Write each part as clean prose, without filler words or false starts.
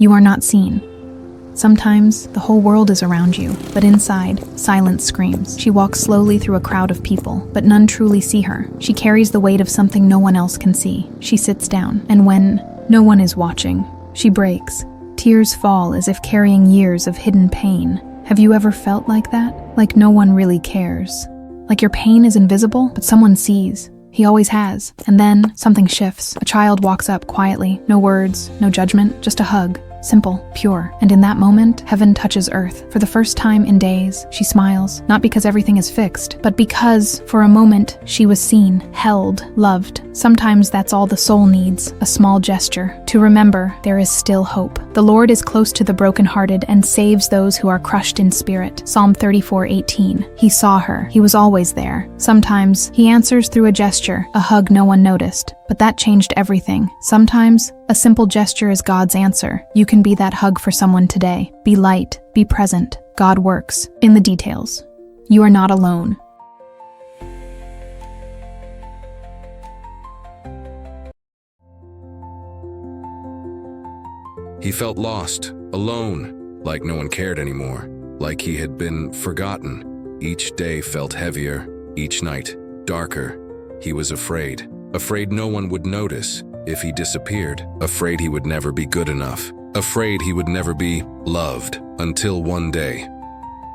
You are not seen. Sometimes the whole world is around you, but inside, silence screams. She walks slowly through a crowd of people, but none truly see her. She carries the weight of something no one else can see. She sits down, and when no one is watching, she breaks. Tears fall as if carrying years of hidden pain. Have you ever felt like that? Like no one really cares? Like your pain is invisible, but someone sees. He always has. And then something shifts. A child walks up quietly. No words, no judgment, just a hug. Simple, pure. And in that moment, heaven touches earth. For the first time in days, she smiles, not because everything is fixed, but because, for a moment, she was seen, held, loved. Sometimes that's all the soul needs, a small gesture, to remember there is still hope. The Lord is close to the brokenhearted and saves those who are crushed in spirit. Psalm 34:18. He saw her. He was always there. Sometimes, he answers through a gesture, a hug no one noticed. But that changed everything. Sometimes, a simple gesture is God's answer. You can be that hug for someone today. Be light, be present. God works in the details. You are not alone. He felt lost, alone, like no one cared anymore, like he had been forgotten. Each day felt heavier, each night darker. He was afraid no one would notice if he disappeared, afraid he would never be good enough, afraid he would never be loved, until one day,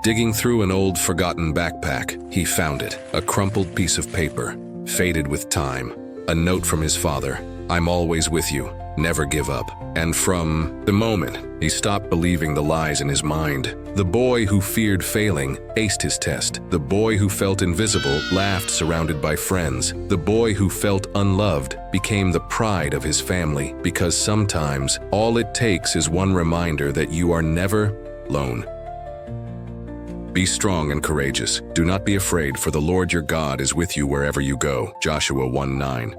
digging through an old forgotten backpack, he found it, a crumpled piece of paper, faded with time, a note from his father, "I'm always with you, never give up." And from the moment, he stopped believing the lies in his mind. The boy who feared failing aced his test. The boy who felt invisible laughed surrounded by friends. The boy who felt unloved became the pride of his family, because sometimes all it takes is one reminder that you are never alone. Be strong and courageous. Do not be afraid, for the Lord your God is with you wherever you go. Joshua 1:9.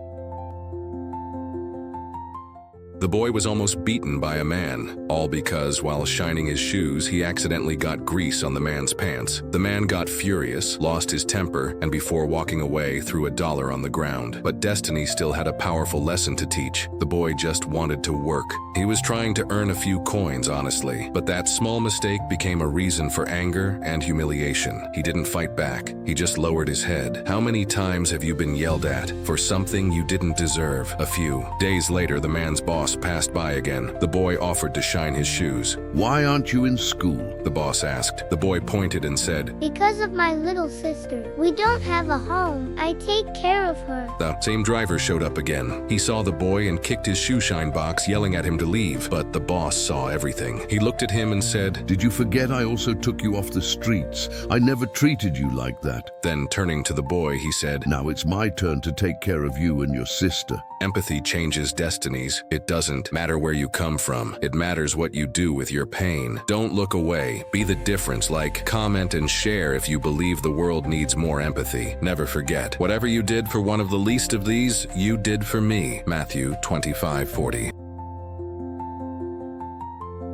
The boy was almost beaten by a man, all because while shining his shoes, he accidentally got grease on the man's pants. The man got furious, lost his temper, and before walking away, threw $1 on the ground. But destiny still had a powerful lesson to teach. The boy just wanted to work. He was trying to earn a few coins, honestly, but that small mistake became a reason for anger and humiliation. He didn't fight back. He just lowered his head. How many times have you been yelled at for something you didn't deserve? A few. Days later, the man's boss passed by again. The boy offered to shine his shoes. "Why aren't you in school?" the boss asked. The boy pointed and said, "Because of my little sister. We don't have a home. I take care of her." The same driver showed up again. He saw the boy and kicked his shoe shine box, yelling at him to leave. But the boss saw everything. He looked at him and said, "Did you forget I also took you off the streets? I never treated you like that." Then turning to the boy, he said, "Now it's my turn to take care of you and your sister." Empathy changes destinies. It doesn't matter where you come from. It matters what you do with your pain. Don't look away. Be the difference. Like, comment, and share if you believe the world needs more empathy. Never forget, whatever you did for one of the least of these, you did for me. Matthew 25:40.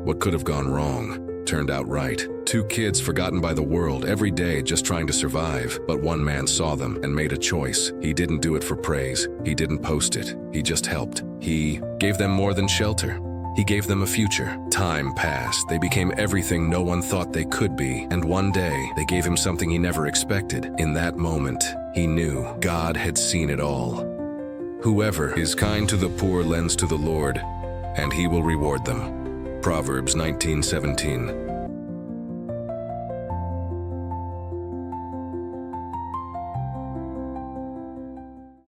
What could have gone wrong turned out right. 2 kids forgotten by the world every day just trying to survive, but one man saw them and made a choice. He didn't do it for praise. He didn't post it. He just helped. He gave them more than shelter. He gave them a future. Time passed. They became everything no one thought they could be. And one day, they gave him something he never expected. In that moment, he knew God had seen it all. Whoever is kind to the poor lends to the Lord, and he will reward them. Proverbs 19:17.